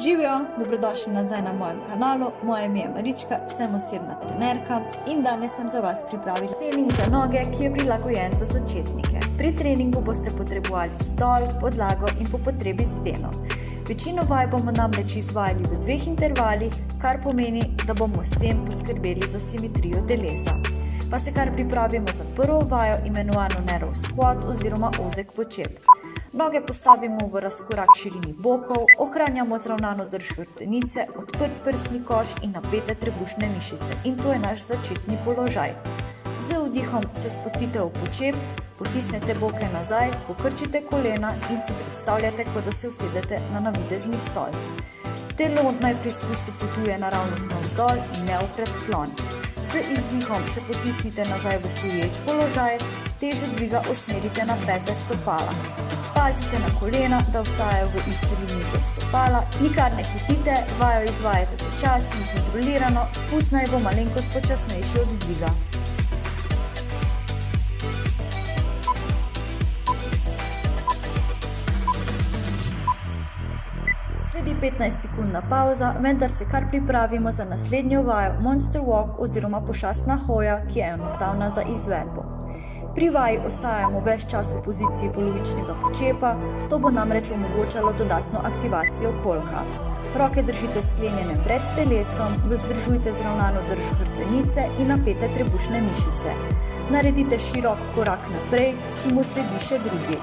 Živijo, dobrodošli nazaj na mojem kanalu. Moje ime je Marička, sem osebna trenerka in danes sem za vas pripravila trening za noge, ki je prilagojen za začetnike. Pri treningu boste potrebovali stol, podlago in po potrebi steno. Večino vaj bomo namreč izvajali v 2 intervalih, kar pomeni, da bomo s tem poskrbeli za simetrijo telesa. Pa se kar pripravimo za prvo vajo, imenovano narrow squat oziroma ozek počep. Noge postavimo v razkorak širini bokov, ohranjamo zravnano drž hrbtenice, odprt prsni koš in napete trebušne mišice. In to je naš začetni položaj. Z vdihom se spustite v počep, potisnete boke nazaj, pokrčite kolena in si predstavljate, kot da se usedete na navidezni stol. Telo naj pri spustu potuje naravnost navzdol in ne v predklon. Z izdihom se potisnite nazaj v stoječ položaj, težo dviga usmerite na pete stopala. Pazite na kolena, da ostajajo v isti liniji kot stopala, nikar ne hitite, vajo izvajate počasi in kontrolirano, spust naj bo malenkost počasnejši od dviga. Sledi 15-sekundna pauza, vendar se kar pripravimo za naslednjo vajo Monster Walk oziroma pošastna hoja, ki je enostavna za izvedbo. Pri vaji ostajamo ves čas v poziciji polovičnega počepa, to bo namreč omogočalo dodatno aktivacijo kolka. Roke držite sklenjene pred telesom, vzdržujte zravnano drž hrbtenice in napete trebušne mišice. Naredite širok korak naprej, ki mu sledi še drugi.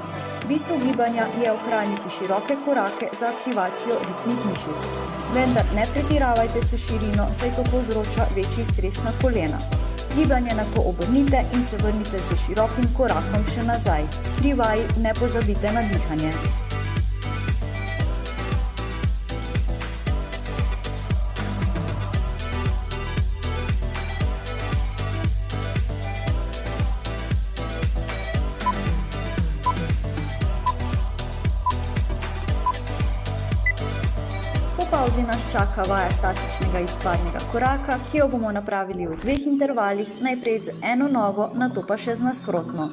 Bistvo gibanja je ohraniti široke korake za aktivacijo ritmih mišic. Vendar ne pretiravajte s širino, saj to povzroča večji stres na kolena. Gibanje nato obrnite in se vrnite z širokim korakom še nazaj. Pri vaji ne pozabite na dihanje. Po pauzi nas čaka vaja statičnega izpadnega koraka, ki jo bomo napravili v 2 intervalih, najprej z eno nogo, nato pa še z nasprotno.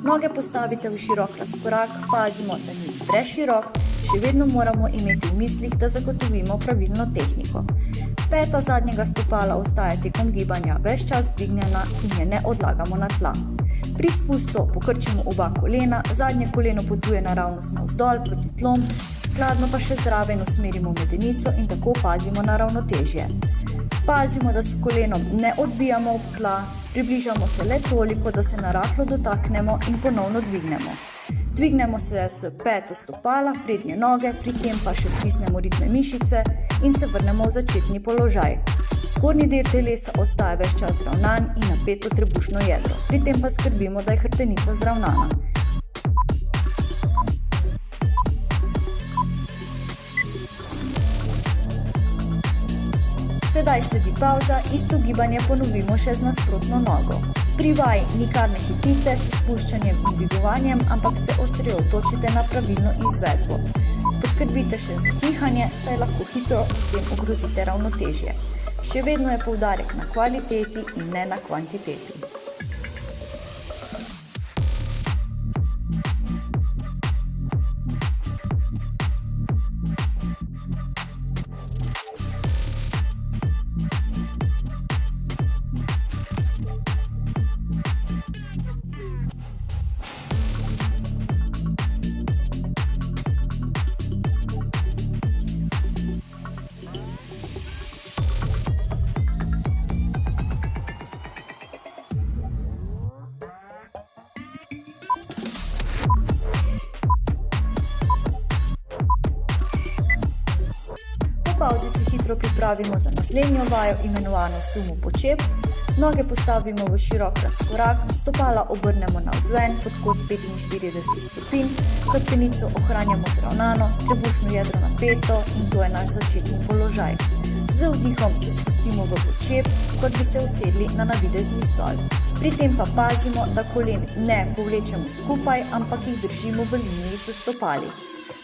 Noge postavite v širok razkorak, pazimo, da ni preširok, še vedno moramo imeti v mislih, da zagotovimo pravilno tehniko. Peta zadnjega stopala ostaja tekom gibanja ves čas dvignjena in je ne odlagamo na tla. Pri spustu pokrčimo oba kolena, zadnje koleno potuje naravnost navzdol proti tlom, skladno pa še zraven usmerimo medenico in tako pazimo na ravnotežje. Pazimo, da s kolenom ne odbijamo ob tla, približamo se le toliko, da se narahlo dotaknemo in ponovno dvignemo. Dvignemo se s peto stopala, prednje noge, pri tem pa še stisnemo ritme mišice in se vrnemo v začetni položaj. Zgornji del telesa ostaja ves čas zravnan in napeto trebušno jedro. Pri tem pa skrbimo, da je hrbtenica zravnana. Sedaj sledi pauza, isto gibanje ponovimo še z nasprotno nogo. Pri vaji nikar ne hitite s spuščanjem in dvigovanjem, ampak se osredotočite na pravilno izvedbo. Poskrbite še za dihanje, saj lahko hitro s tem ogrozite ravnotežje. Še vedno je poudarek na kvaliteti in ne na kvantiteti. Po pauzi se hitro pripravimo za naslednjo vajo, imenovano sumo počep. Noge postavimo v širok razkorak, stopala obrnemo navzven pod kot 45 stopinj, hrbtenico ohranjamo zravnano, trebušno jedro napeto in to je naš začetni položaj. Z vdihom se spustimo v počep, kot bi se usedli na navidezni stol. Pri tem pa pazimo, da kolen ne povlečemo skupaj, ampak jih držimo v liniji s stopali.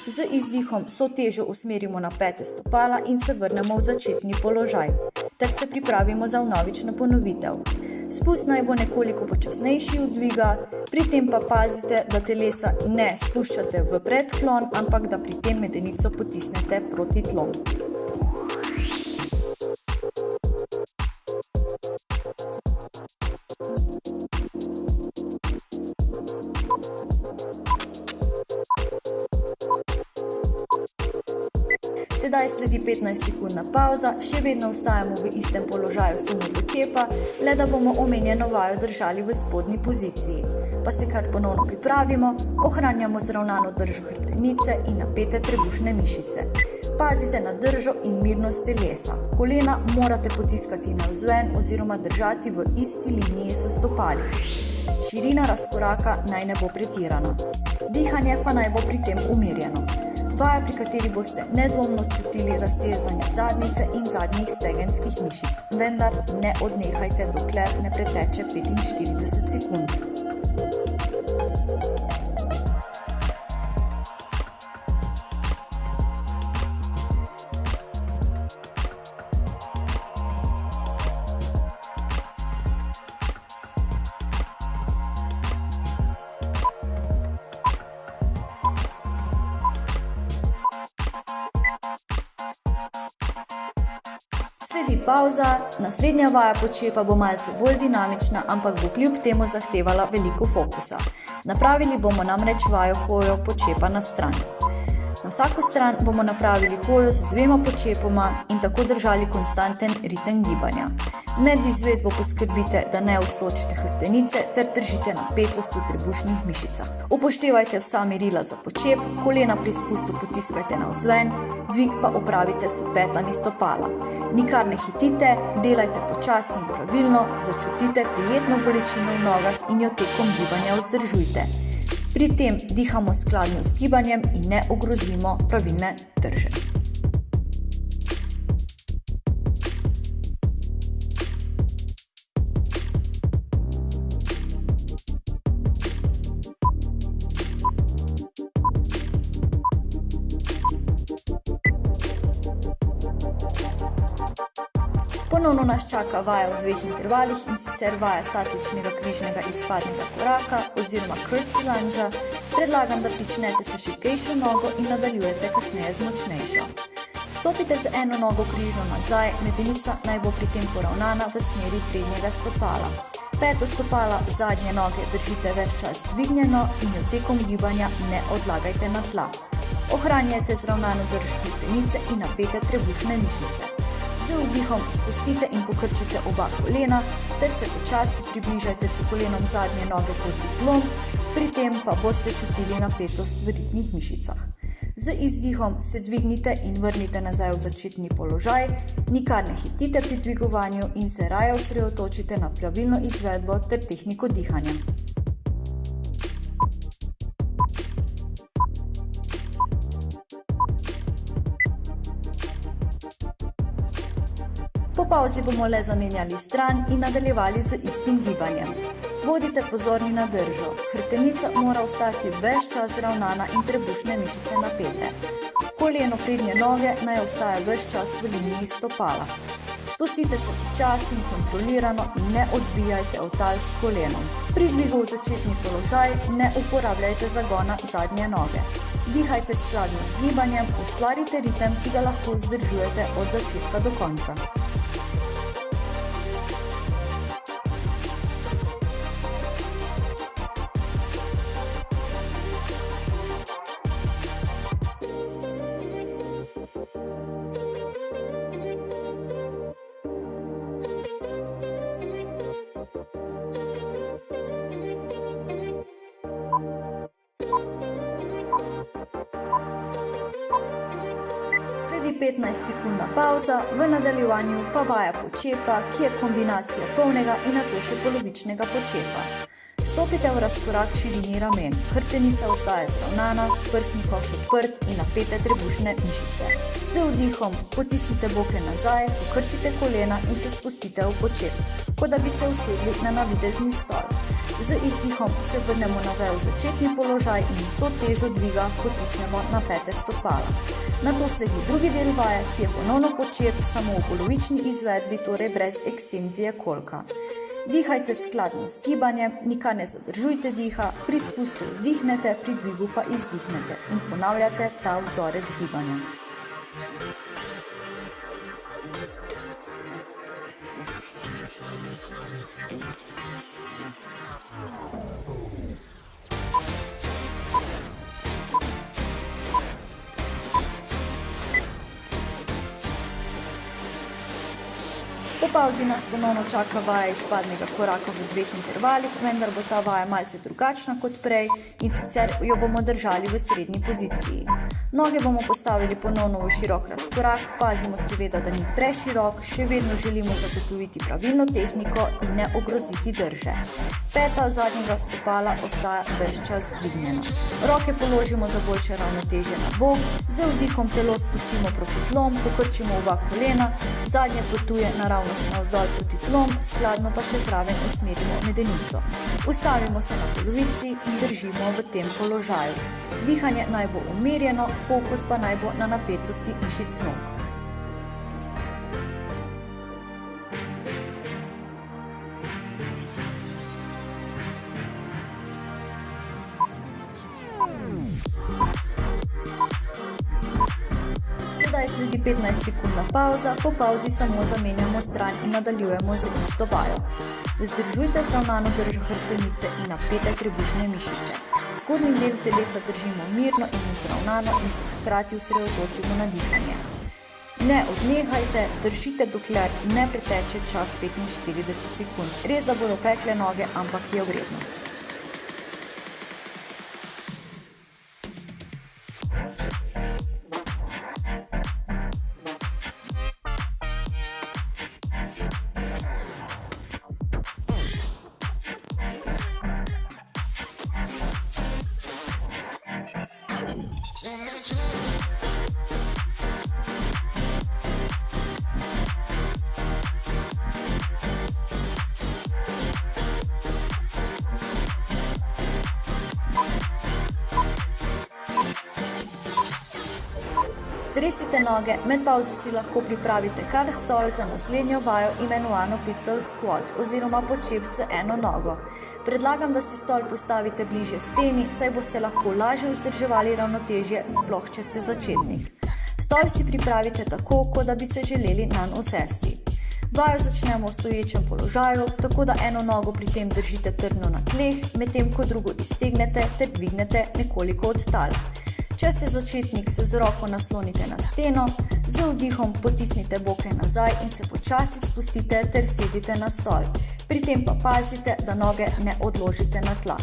Z izdihom vso težo usmerimo na pete stopala in se vrnemo v začetni položaj, ter se pripravimo za vnovično ponovitev. Spust naj bo nekoliko počasnejši od dviga, pri tem pa pazite, da telesa ne spuščate v predklon, ampak da pri tem medenico potisnete proti tlom. Sedaj sledi 15-sekundna pavza, še vedno ostajamo v istem položaju sumo počepa, le da bomo omenjeno vajo držali v spodnji poziciji. Pa se kar ponovno pripravimo, ohranjamo zravnano držo hrbtenice in napete trebušne mišice. Pazite na držo in mirnost telesa. Kolena morate potiskati navzven oziroma držati v isti liniji s stopali. Širina razkoraka naj ne bo pretirana. Dihanje pa naj bo pri tem umirjeno. Vaja, pri kateri boste nedvomno čutili raztezanje zadnjice in zadnjih stegenskih mišic, vendar ne odnehajte, dokler ne preteče 45 sekund. Sledi pavza, naslednja vaja počepa bo malce bolj dinamična, ampak bo kljub temu zahtevala veliko fokusa. Napravili bomo namreč vajo hojo počepa na stran. Na vsako stran bomo napravili hojo z 2 počepoma in tako držali konstanten ritem gibanja. Med izvedbo poskrbite, da ne ustočite hrbtenice ter držite napetost v trebušnih mišicah. Upoštevajte vsa merila za počep, kolena pri spustu potiskajte navzven, dvig pa opravite s petami stopala. Nikar ne hitite, delajte počasi in pravilno, začutite prijetno bolečino v nogah in jo tekom gibanja vzdržujte. Pri tem dihamo skladno z gibanjem in ne ogrozimo pravilne drže. Ponovno nas čaka vaja v 2 intervalih in sicer vaja statičnega križnega izpadnega koraka oziroma curtsy lunge. Predlagam, da pričnete s šibkejšo nogo in nadaljujete kasneje z močnejšo. Stopite z eno nogo križno nazaj, medenica naj bo pri tem poravnana v smeri prednjega stopala. Peto stopala zadnje noge držite ves čas dvignjeno in jo tekom gibanja ne odlagajte na tla. Ohranjajte zravnano držo hrbtenice in napete trebušne mišice. Z vdihom spustite in pokrčite oba kolena, ter se počasi približajte s kolenom zadnje noge proti tlom, pri tem pa boste čutili napetost v ritnih mišicah. Z izdihom se dvignite in vrnite nazaj v začetni položaj, nikar ne hitite pri dvigovanju in se raje osredotočite na pravilno izvedbo ter tehniko dihanja. Po pavzi bomo le zamenjali stran in nadaljevali z istim gibanjem. Bodite pozorni na držo. Hrbtenica mora ostati ves čas zravnana in trebušne mišice napete. Koleno prednje noge naj ostaja ves čas v liniji stopala. Spustite se počasi in kontrolirano in ne odbijajte otal s kolenom. Pri dvigu v začetni položaj ne uporabljajte zagona zadnje noge. Dihajte skladno z gibanjem, ustvarite ritem, ki ga lahko vzdržujete od začetka do konca. Sledi 15-sekundna pavza, v nadaljevanju pa vaja počepa, ki je kombinacija polnega in nato še polovičnega počepa. Stopite v razkorak širini ramen, hrbtenica ostaja zravnana, prsni koš odprt in napete trebušne mišice. Z vdihom potisnite boke nazaj, pokrčite kolena in se spustite v počep, kot da bi se usedli na navidezni stol. Z izdihom se vrnemo nazaj v začetni položaj in vso težo dviga potisnemo na pete stopala. Nato sledi drugi del vaje, ki je ponovno počep, samo v polovični izvedbi, torej brez ekstenzije kolka. Dihajte skladno s gibanjem, nikar ne zadržujte diha, pri spustu vdihnete, pri dvigu pa izdihnete in ponavljate ta vzorec gibanja. Po pauzi nas ponovno čaka vaja izpadnega koraka v 2 intervalih, vendar bo ta vaja malce drugačna kot prej in sicer jo bomo držali v srednji poziciji. Noge bomo postavili ponovno v širok razkorak, pazimo seveda, da ni preširok, še vedno želimo zagotoviti pravilno tehniko in ne ogroziti drže. Peta zadnjega stopala ostaja ves čas dvignjena. Roke položimo za boljše ravnotežje na bok, z vdihom telo spustimo proti tlom, pokrčimo oba kolena, zadnje potuje naravnost navzdol proti tlom, skladno pa še zraven usmerimo medenico. Ustavimo se na polovici in držimo v tem položaju. Dihanje naj bo umirjeno, fokus pa naj bo na napetosti mišic nog. Sedaj sledi 15-sekundna pauza, po pauzi samo zamenjamo stran in nadaljujemo z isto vajo. Vzdržujte zravnano držo hrbtenice in napete trebušne mišice. Zgornji del telesa držimo mirno in vzravnano in se hkrati osredotočimo na dihanje. Ne odnehajte, držite dokler ne preteče čas 45 sekund. Res da bodo pekle noge, ampak je vredno. Stresite noge, med pauzo si lahko pripravite kar stol za naslednjo vajo imenovano pistol squat oziroma počep z eno nogo. Predlagam, da si stol postavite bliže steni, saj boste lahko lažje vzdrževali ravnotežje, sploh če ste začetnik. Stol si pripravite tako, kot da bi se želeli nanj usesti. Vajo začnemo v stoječem položaju, tako da eno nogo pri tem držite trdno na tleh, medtem ko drugo iztegnete ter dvignete nekoliko od tal. Če ste začetnik, se z roko naslonite na steno, z vdihom potisnite boke nazaj in se počasi spustite ter sedite na stol. Pri tem pa pazite, da noge ne odložite na tla.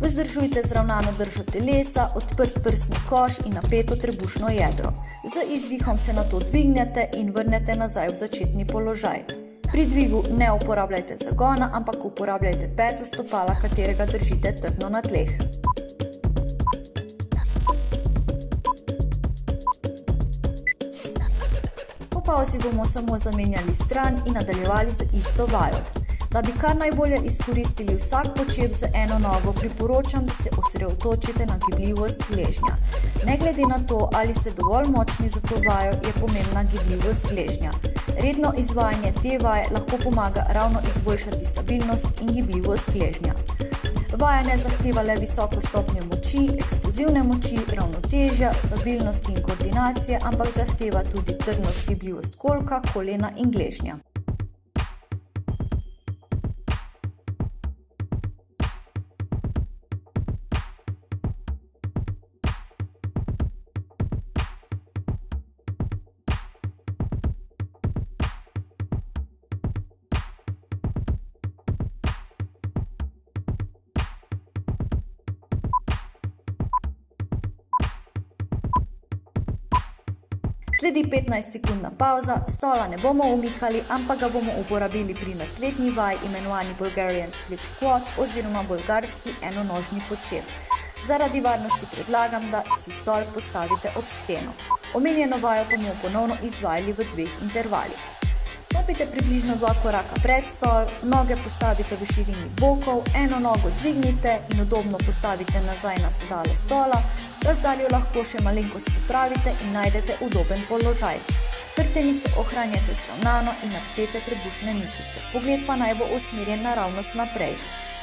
Vzdržujte zravnano držo telesa, odprt prsni koš in napeto trebušno jedro. Z izdihom se nato dvignete in vrnete nazaj v začetni položaj. Pri dvigu ne uporabljajte zagona, ampak uporabljajte peto stopala, katerega držite trdno na tleh. Po pauzi bomo samo zamenjali stran in nadaljevali z isto vajo. Da bi kar najbolje izkoristili vsak počep z eno nogo, priporočam, da se osredotočite na gibljivost gležnja. Ne glede na to, ali ste dovolj močni za to vajo, je pomembna gibljivost gležnja. Redno izvajanje te vaje lahko pomaga ravno izboljšati stabilnost in gibljivost gležnja. Vaja ne zahteva le visoko stopnjo moči, eksplozivne moči, ravnotežja, stabilnosti in koordinacije, ampak zahteva tudi trdnost, gibljivost kolka, kolena in gležnja. Sledi 15-sekundna pauza, stola ne bomo umikali, ampak ga bomo uporabili pri naslednji vaji imenovani Bulgarian Split Squat oziroma bolgarski enonožni počep. Zaradi varnosti predlagam, da si stol postavite ob steno. Omenjeno vajo bomo ponovno izvajali v 2 intervalih. Stopite približno 2 koraka pred stol, noge postavite v širini bokov, eno nogo dvignite in udobno postavite nazaj na sedalo stola, razdaljo lahko še malenkost popravite in najdete udoben položaj. Hrbtenico ohranjate zravnano in napete trebušne mišice. Pogled pa naj bo usmerjen naravnost naprej.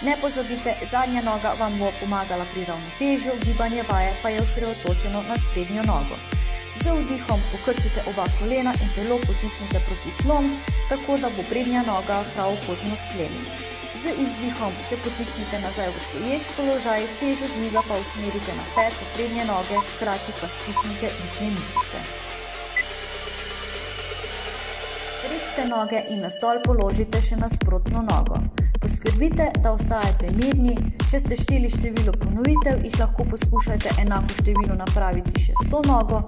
Ne pozabite, zadnja noga vam bo pomagala pri ravnotežju, gibanje vaje pa je osredotočeno na sprednjo nogo. Z vdihom pokrčite oba kolena in telo potisnite proti tlom, tako da bo prednja noga pravokotno sklenjena. Z izdihom se potisnite nazaj v stoječ položaj, težo dviga pa usmerite na peto prednje noge, hkrati pa stisnite hrbtne mišice. Resite noge in na stol položite še nasprotno nogo. Poskrbite, da ostajate mirni. Če ste šteli število ponovitev, jih lahko poskušajte enako število napraviti še s to nogo.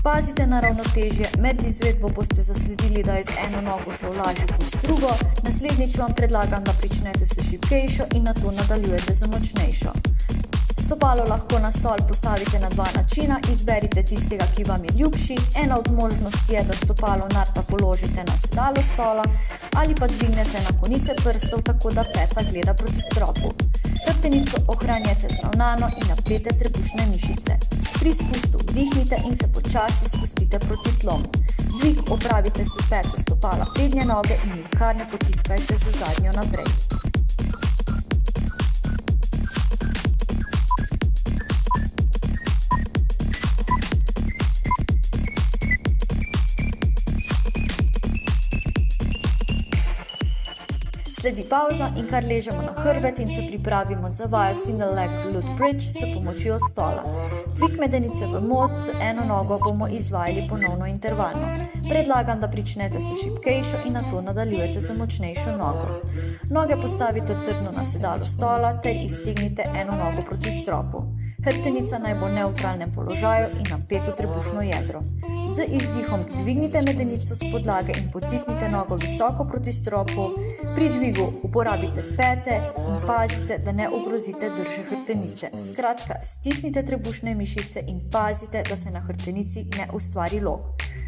Pazite na ravnotežje, med izvedbo boste zasledili, da je z eno nogo šlo lažje kot z drugo. Naslednjič vam predlagam, da pričnete s šibkejšo in nato nadaljujete z močnejšo. Stopalo lahko na stol postavite na dva načina, izberite tistega, ki vam je ljubši. Ena od možnosti je, da stopalo nadta položite na sedalo stola ali pa dvignete na konice prstov, tako da peta gleda proti stropu. Hrbtenico ohranjate zravnano in napete trebušne mišice. Pri spustu vdihnite in se počasi spustite proti tlom. Dvig opravite s peto stopala prednje noge in nikar ne potiskajte z zadnjo naprej. Sledi pauza in kar ležemo na hrbet in se pripravimo za vajo single leg glute bridge s pomočjo stola. Dvig medenice v most, z eno nogo bomo izvajali ponovno intervalno. Predlagam, da pričnete s šibkejšo in nato nadaljujete z močnejšo nogo. Noge postavite trdno na sedalo stola ter iztegnite eno nogo proti stropu. Hrbtenica naj bo v nevtralnem položaju in napeto trebušno jedro. Z izdihom dvignite medenico s podlage in potisnite nogo visoko proti stropu. Pri dvigu uporabite pete in pazite, da ne ogrozite drže hrbtenice. Skratka, stisnite trebušne mišice in pazite, da se na hrbtenici ne ustvari lok.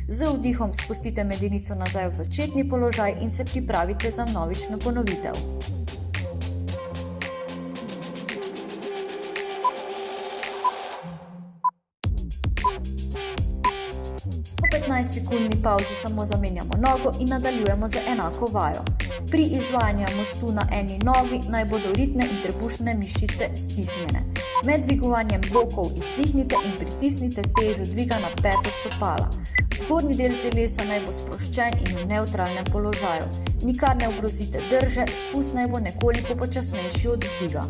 Z vdihom spustite medenico nazaj v začetni položaj in se pripravite za vnovično ponovitev. Po 15-sekundni pauzi samo zamenjamo nogo in nadaljujemo z enako vajo. Pri izvajanju mostu na eni nogi naj bodo ritne in trebušne mišice stisnjene. Med dvigovanjem bokov izdihnite in pritisnite težo dviga na peto stopala. Zgornji del telesa naj bo sproščen in v nevtralnem položaju. Nikar ne ogrozite drže, spust naj bo nekoliko počasnejši od dviga.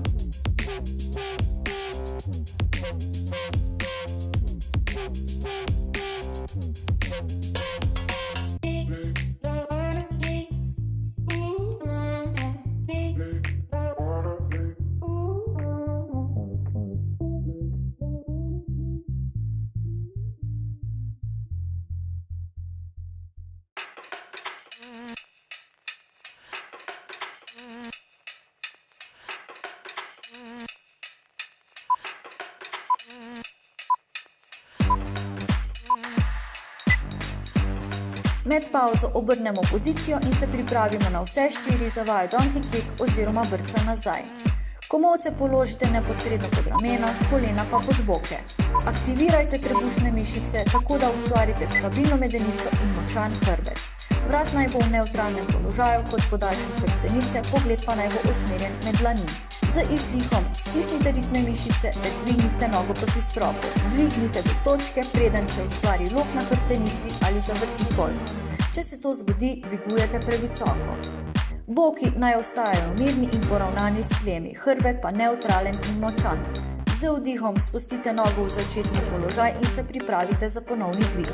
Med pauzo obrnemo pozicijo in se pripravimo na vse štiri za vajo donkey kick oziroma brca nazaj. Komolce položite neposredno pod ramena, kolena pa pod boke. Aktivirajte trebušne mišice, tako da ustvarite stabilno medenico in močan hrbet. Vrat naj bo v nevtralnem položaju kot podaljšan hrbtenice, pogled pa naj bo usmerjen med dlani. Z izdihom stisnite ritne mišice ter dvignite nogo proti stropu. Dvignite do točke, preden se ustvari lok na hrbtenici ali zavrti kolno. Če se to zgodi, dvigujete previsoko. Boki naj ostajajo mirni in poravnani s tlemi, hrbet pa nevtralen in močan. Z vdihom spustite nogo v začetni položaj in se pripravite za ponovni dvig.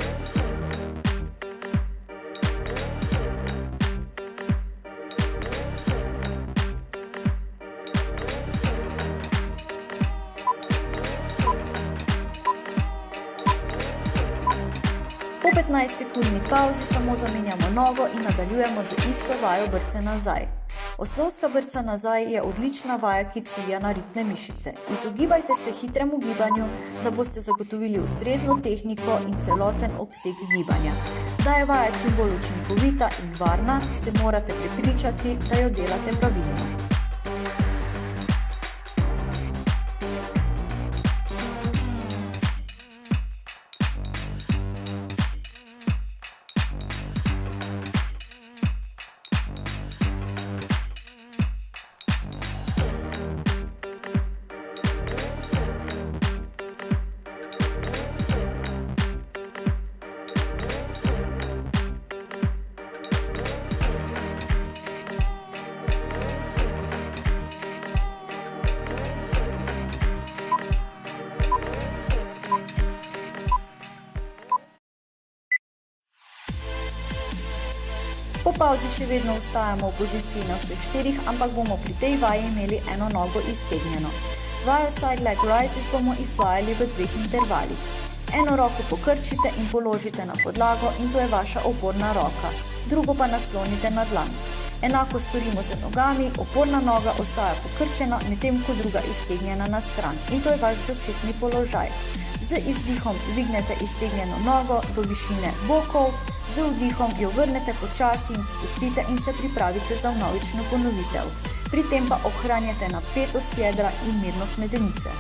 Po 15-sekundni pauzi samo zamenjamo nogo in nadaljujemo z isto vajo brce nazaj. Oslovska brca nazaj je odlična vaja, ki cilja na ritne mišice. Izogibajte se hitremu gibanju, da boste zagotovili ustrezno tehniko in celoten obseg gibanja. Da je vaja čim bolj učinkovita in varna, se morate prepričati, da jo delate pravilno. pavzi še vedno ostajamo v poziciji na vseh 4, ampak bomo pri tej vaji imeli eno nogo iztegnjeno. Vajo side leg rises bomo izvajali v 2 intervalih. Eno roko pokrčite in položite na podlago in to je vaša oporna roka, drugo pa naslonite na dlan. Enako storimo z nogami, oporna noga ostaja pokrčena, medtem ko druga iztegnjena na stran in to je vaš začetni položaj. Z izdihom dvignete iztegnjeno nogo do višine bokov, z vdihom jo vrnete počasi in spustite in se pripravite za vnovično ponovitev. Pri tem pa ohranjate napetost jedra in mirnost medenice.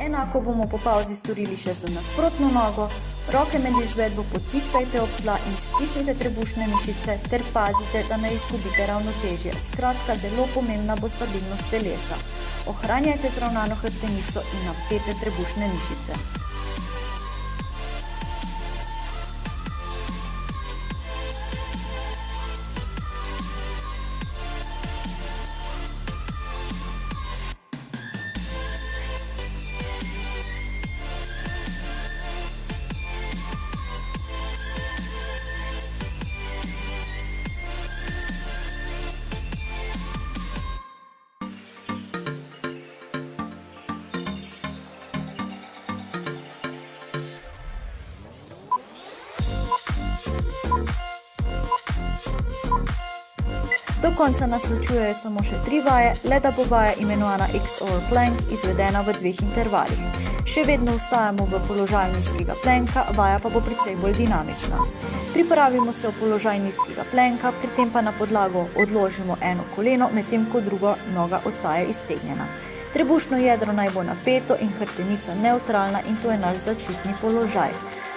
Enako bomo po pavzi storili še z nasprotno nogo, roke med izvedbo potiskajte ob tla in stisnite trebušne mišice ter pazite, da ne izgubite ravnotežje. Skratka, zelo pomembna bo stabilnost telesa. Ohranjajte zravnano hrbtenico in napete trebušne mišice. Do konca nas ločujejo samo še 3 vaje, le da bo vaja imenovana X-over plank izvedena v 2 intervalih. Še vedno ostajamo v položaju nizkega planka, vaja pa bo precej bolj dinamična. Pripravimo se v položaj nizkega planka, pri tem pa na podlago odložimo eno koleno, medtem ko druga noga ostaja iztegnjena. Trebušno jedro naj bo napeto in hrbtenica nevtralna in to je naš začetni položaj.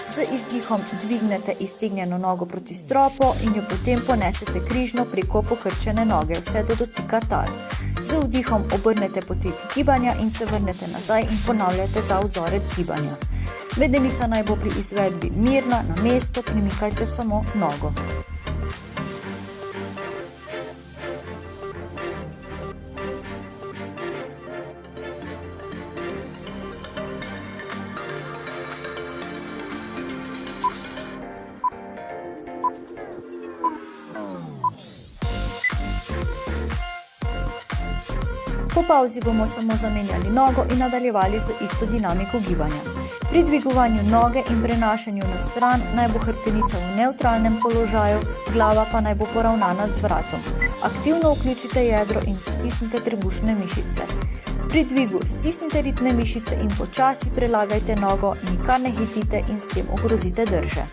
Z izdihom dvignete iztegnjeno nogo proti stropu in jo potem ponesete križno preko pokrčene noge, vse do dotika tal. Z vdihom obrnete potek gibanja in se vrnete nazaj in ponavljate ta vzorec gibanja. Medenica naj bo pri izvedbi mirna, na mesto, premikajte samo nogo. Po pavzi bomo samo zamenjali nogo in nadaljevali z isto dinamiko gibanja. Pri dvigovanju noge in prenašanju na stran naj bo hrbtenica v nevtralnem položaju, glava pa naj bo poravnana z vratom. Aktivno vključite jedro in stisnite trebušne mišice. Pri dvigu stisnite ritne mišice in počasi prelagajte nogo, nikar ne hitite in s tem ogrozite drže.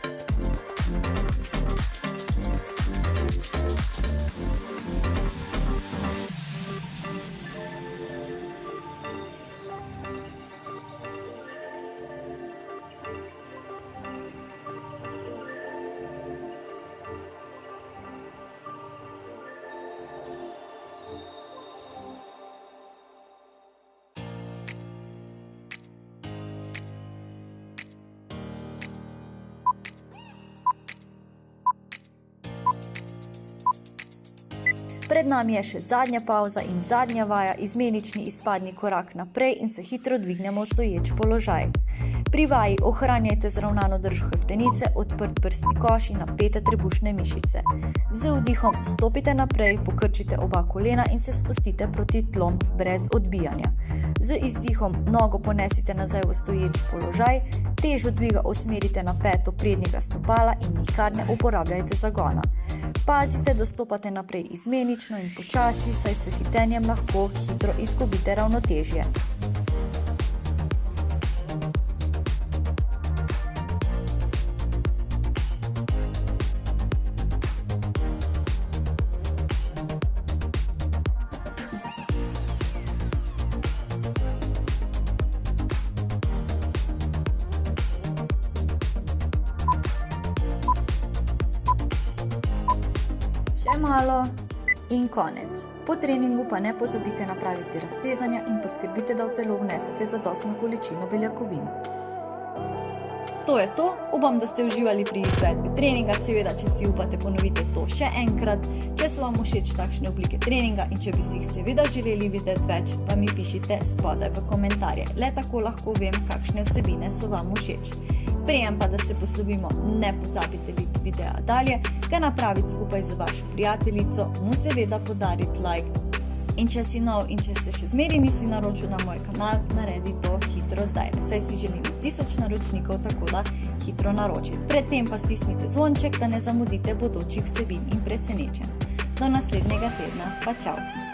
Pred nami je še zadnja pavza in zadnja vaja, izmenični izpadni korak naprej in se hitro dvignemo v stoječ položaj. Pri vaji ohranjajte zravnano držo hrbtenice, odprt prsni koš in napete trebušne mišice. Z vdihom stopite naprej, pokrčite oba kolena in se spustite proti tlom brez odbijanja. Z izdihom nogo ponesite nazaj v stoječ položaj, težo dviga usmerite na peto prednjega stopala in nikar ne uporabljajte zagona. Pazite, da stopate naprej izmenično in počasi, saj s hitenjem lahko hitro izgubite ravnotežje. Še malo in konec. Po treningu pa ne pozabite napraviti raztezanja in poskrbite, da v telo vnesete zadostno količino beljakovin. To je to, upam, da ste uživali pri izvedbi treninga, seveda, če si upate, ponovite to še enkrat. Če so vam všeč takšne oblike treninga in če bi si jih seveda želeli videti več, pa mi pišite spodaj v komentarje. Le tako lahko vem, kakšne vsebine so vam všeč. Prijem pa, da se poslovimo, ne pozabite videa dalje, ga napraviti skupaj z vašo prijateljico, mu seveda podariti like. In če si nov in če se še zmeraj nisi naročil na moj kanal, naredi to hitro zdaj. Saj si želim 1000 naročnikov, tako da hitro naročite. Predtem pa stisnite zvonček, da ne zamudite bodočih vsebin in presenečenj. Do naslednjega tedna, pa čau!